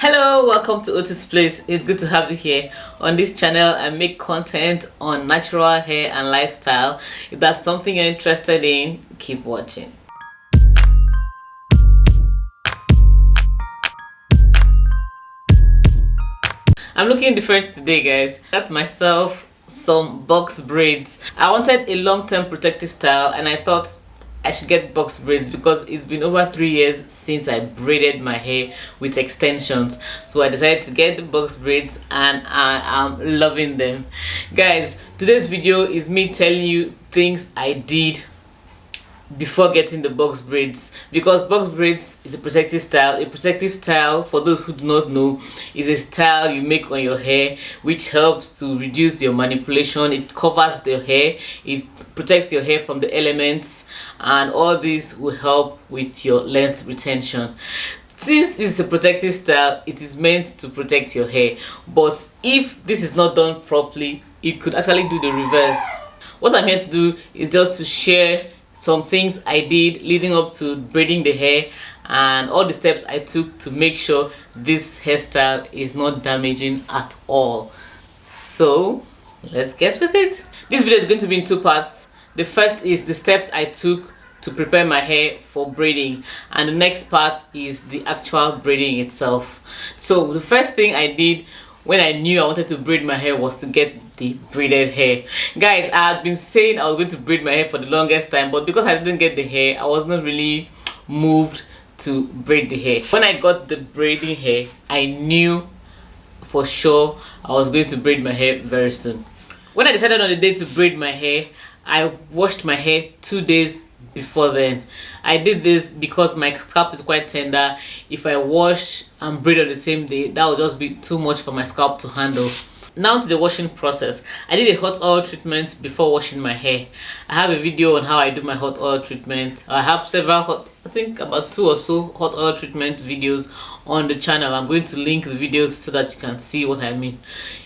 Hello, welcome to Otis Place. It's good to have you here. On this channel, I make content on natural hair and lifestyle. If that's something you're interested in, keep watching. I'm looking different today, guys. I got myself some box braids. I wanted a long-term protective style and I thought I should get box braids because it's been over 3 years since I braided my hair with extensions. So I decided to get the box braids and I am loving them. Guys, today's video is me telling you things I did before getting the box braids, because box braids is a protective style. A protective style, for those who do not know, is a style you make on your hair which helps to reduce your manipulation. It covers the hair, it protects your hair from the elements, and all this will help with your length retention. Since it's a protective style, it is meant to protect your hair, but if this is not done properly, it could actually do the reverse. What I'm here to do is just to share some things I did leading up to braiding the hair and all the steps I took to make sure this hairstyle is not damaging at all. So let's get with it. This video is going to be in two parts. The first is the steps I took to prepare my hair for braiding, and the next part is the actual braiding itself. So the first thing I did when I knew I wanted to braid my hair was to get the braided hair. Guys, I had been saying I was going to braid my hair for the longest time, but because I didn't get the hair, I was not really moved to braid the hair. When I got the braiding hair, I knew for sure I was going to braid my hair very soon. When I decided on the day to braid my hair, I washed my hair 2 days before then. I did this because my scalp is quite tender. If I wash and braid on the same day, that would just be too much for my scalp to handle. Now to the washing process. I did a hot oil treatment before washing my hair. I have a video on how I do my hot oil treatment. I have several I think about 2 or so hot oil treatment videos on the channel. I'm going to link the videos so that you can see what I mean.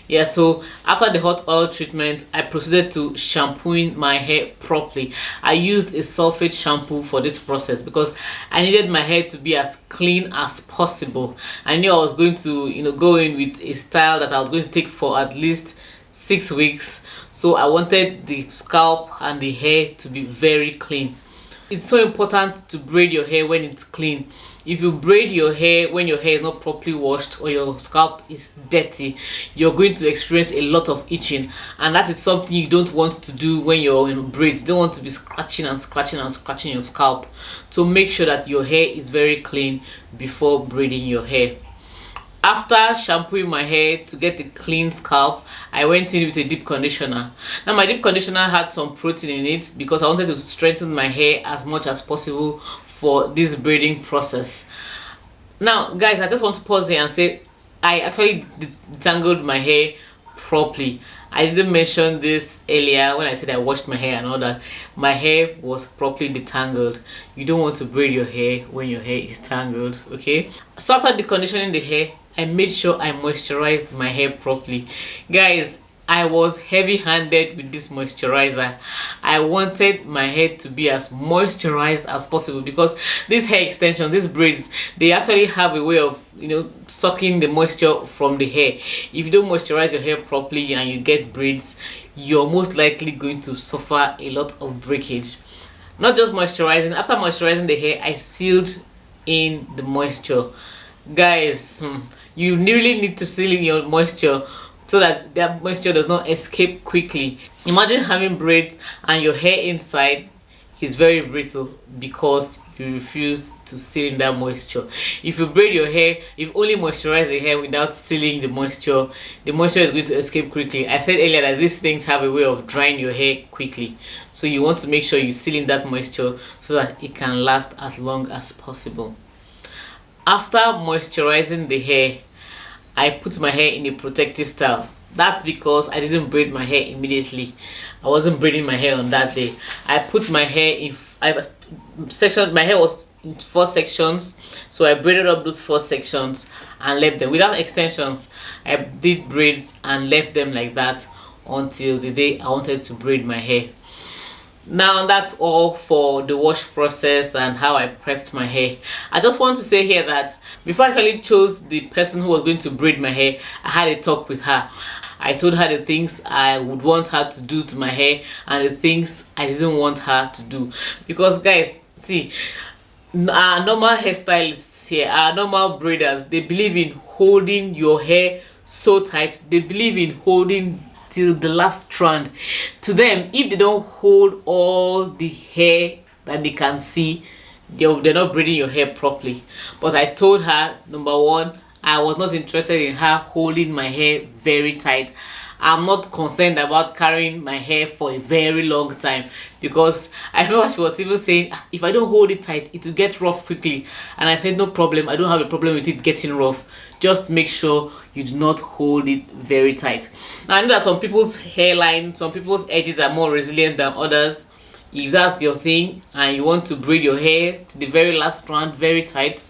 Yeah, so after the hot oil treatment, I proceeded to shampooing my hair properly. I used a sulfate shampoo for this process because I needed my hair to be as clean as possible. I knew I was going to go in with a style that I was going to take for at least 6 weeks, so I wanted the scalp and the hair to be very clean. It's so important to braid your hair when it's clean. If you braid your hair when your hair is not properly washed or your scalp is dirty, you're going to experience a lot of itching, and that is something you don't want to do when you're in braids. You don't want to be scratching and scratching and scratching your scalp. So make sure that your hair is very clean before braiding your hair. After shampooing my hair to get a clean scalp, I went in with a deep conditioner. Now my deep conditioner had some protein in it because I wanted to strengthen my hair as much as possible for this braiding process. Now guys, I just want to pause here and say I actually detangled my hair properly. I didn't mention this earlier when I said I washed my hair and all that. My hair was properly detangled. You don't want to braid your hair when your hair is tangled, okay? So after deconditioning the hair, I made sure I moisturized my hair properly. Guys, I was heavy-handed with this moisturizer. I wanted my hair to be as moisturized as possible because these hair extensions, these braids, they actually have a way of sucking the moisture from the hair. If you don't moisturize your hair properly and you get braids, you're most likely going to suffer a lot of breakage. Not just moisturizing. After moisturizing the hair, I sealed in the moisture. Guys, you really need to seal in your moisture so that that moisture does not escape quickly. Imagine having braids and your hair inside is very brittle because you refuse to seal in that moisture. If you braid your hair, if you only moisturize the hair without sealing the moisture is going to escape quickly. I said earlier that these things have a way of drying your hair quickly, so you want to make sure you seal in that moisture so that it can last as long as possible. After moisturizing the hair, I put my hair in a protective style. That's because I didn't braid my hair immediately. I wasn't braiding my hair on that day. I put my hair in my hair was in 4 sections, so I braided up those 4 sections and left them without extensions. I did braids and left them like that until the day I wanted to braid my hair. Now that's all for the wash process and how I prepped my hair. I just want to say here that before I actually chose the person who was going to braid my hair, I had a talk with her. I told her the things I would want her to do to my hair and the things I didn't want her to do. Because guys, see, our normal hairstylists here, our normal braiders, they believe in holding your hair so tight. They believe in holding till the last strand. To them, if they don't hold all the hair that they can see, they're not braiding your hair properly. But I told her, number one, I was not interested in her holding my hair very tight. I'm not concerned about carrying my hair for a very long time, because I remember she was even saying, "Ah, if I don't hold it tight, it will get rough quickly." And I said, no problem, I don't have a problem with it getting rough. Just make sure you do not hold it very tight. Now I know that some people's hairline, some people's edges are more resilient than others. If that's your thing and you want to braid your hair to the very last strand very tight,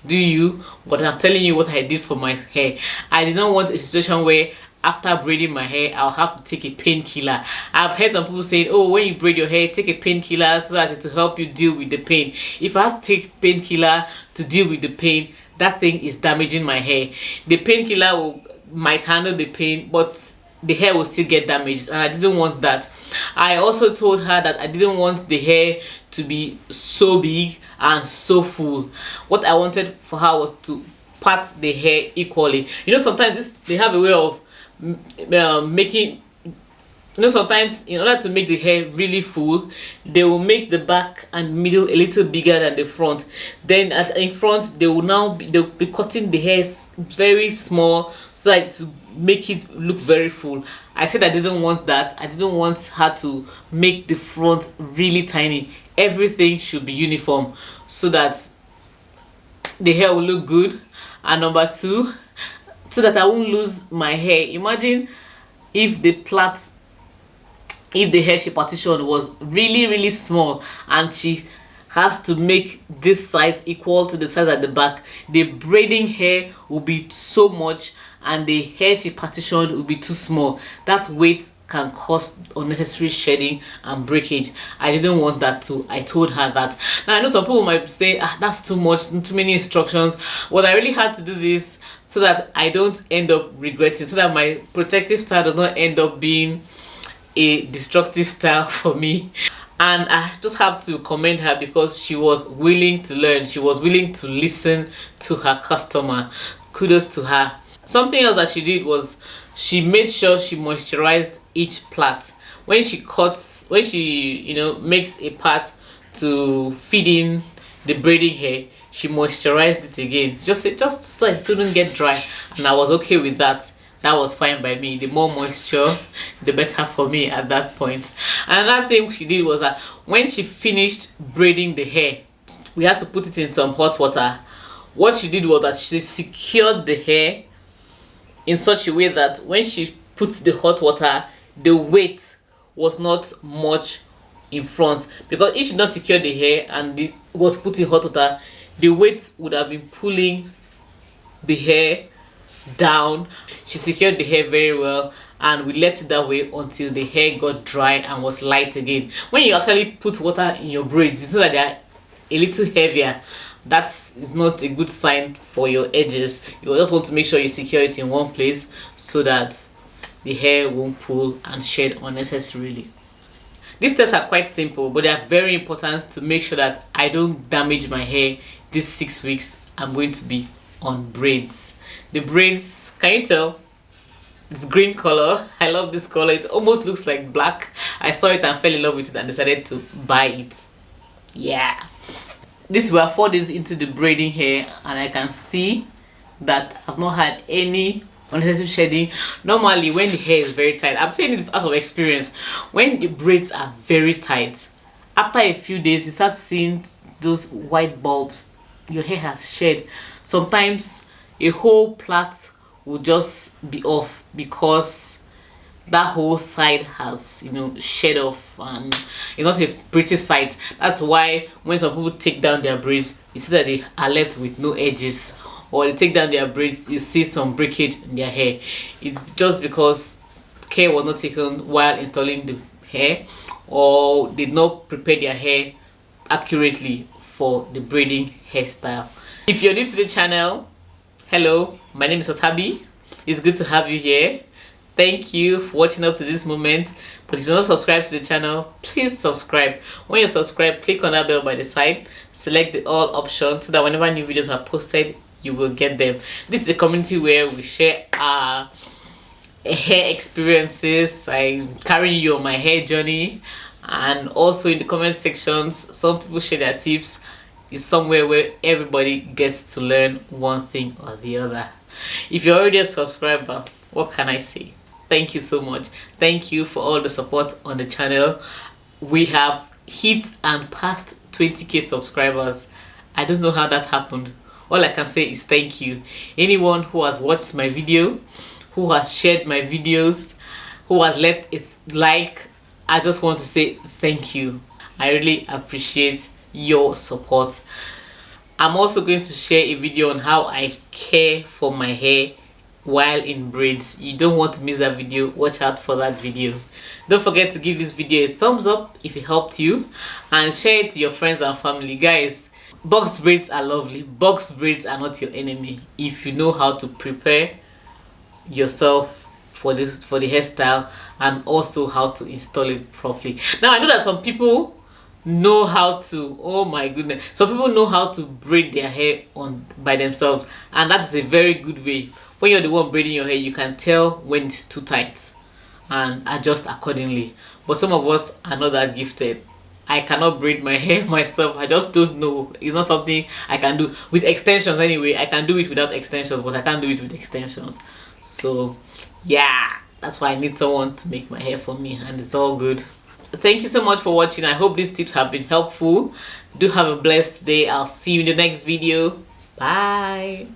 do you? But I'm telling you what I did for my hair. I did not want a situation where after braiding my hair I'll have to take a painkiller. I've heard some people saying, oh, when you braid your hair, take a painkiller so that it will help you deal with the pain. If I have to take painkiller to deal with the pain, that thing is damaging my hair. The painkiller might handle the pain, but the hair will still get damaged, and I didn't want that. I also told her that I didn't want the hair to be so big and so full. What I wanted for her was to part the hair equally. You know, sometimes they have a way of making, you know, sometimes in order to make the hair really full, they will make the back and middle a little bigger than the front. Then in front they'll be cutting the hair very small so that to make it look very full. I said I didn't want that. I didn't want her to make the front really tiny. Everything should be uniform so that the hair will look good. And number two, so that I won't lose my hair. Imagine if the hair she partitioned was really small and she has to make this size equal to the size at the back, the braiding hair will be so much and the hair she partitioned will be too small. That weight can cause unnecessary shedding and breakage. I didn't want that too. I told her that. Now I know some people might say, ah, that's too much, too many instructions. Well, I really had to do this so that I don't end up regretting, so that my protective style does not end up being a destructive style for me. And I just have to commend her because she was willing to learn. She was willing to listen to her customer. Kudos to her. Something else that she did was she made sure she moisturized each plait. When she makes a part to feed in the braiding hair, she moisturized it again, just so it didn't get dry, and I was okay with that. That was fine by me. The more moisture, the better for me at that point. Another thing she did was that when she finished braiding the hair, we had to put it in some hot water. What she did was that she secured the hair in such a way that when she put the hot water, the weight was not much in front, because if she did not secure the hair and it was put in hot water, the weight would have been pulling the hair down. She secured the hair very well, and we left it that way until the hair got dry and was light again. When you actually put water in your braids, you see that they are a little heavier. That is not a good sign for your edges. You just want to make sure you secure it in one place so that the hair won't pull and shed unnecessarily. These steps are quite simple, but they are very important to make sure that I don't damage my hair these 6 weeks I'm going to be on braids. The braids, can you tell? It's green color. I love this color. It almost looks like black. I saw it and fell in love with it and decided to buy it. Yeah. This were 4 days into the braiding hair, and I can see that I've not had any unnecessary shedding. Normally when the hair is very tight, I'm saying it out of experience, when the braids are very tight, after a few days you start seeing those white bulbs. Your hair has shed. Sometimes a whole plait will just be off because that whole side has, shed off, and it's not a pretty sight. That's why when some people take down their braids, you see that they are left with no edges, or they take down their braids, you see some breakage in their hair. It's just because care was not taken while installing the hair or did not prepare their hair accurately for the braiding hairstyle. If you're new to the channel, hello, my name is Otabi. It's good to have you here. Thank you for watching up to this moment. But if you're not subscribed to the channel, please subscribe. When you subscribe, click on that bell by the side, select the all option so that whenever new videos are posted, you will get them. This is a community where we share our hair experiences. I carry you on my hair journey, and also in the comment sections, some people share their tips. It's somewhere where everybody gets to learn one thing or the other. If you're already a subscriber, what can I say? Thank you so much. Thank you for all the support on the channel. We have hit and passed 20k subscribers. I don't know how that happened. All I can say is thank you. Anyone who has watched my video, who has shared my videos, who has left a like, I just want to say thank you. I really appreciate your support. I'm also going to share a video on how I care for my hair while in braids. You don't want to miss that video. Watch out for that video. Don't forget to give this video a thumbs up if it helped you, and share it to your friends and family. Guys, box braids are lovely. Box braids are not your enemy if you know how to prepare yourself for the hairstyle, and also how to install it properly. Now I know that some people know how to, oh my goodness, some people know how to braid their hair on by themselves, and that's a very good way. When you're the one braiding your hair, you can tell when it's too tight and adjust accordingly. But some of us are not that gifted. I cannot braid my hair myself. I just don't know. It's not something I can do with extensions. Anyway, I can do it without extensions, but I can't do it with extensions. So yeah, that's why I need someone to make my hair for me, and it's all good. Thank you so much for watching. I hope these tips have been helpful. Do have a blessed day. I'll see you in the next video. Bye.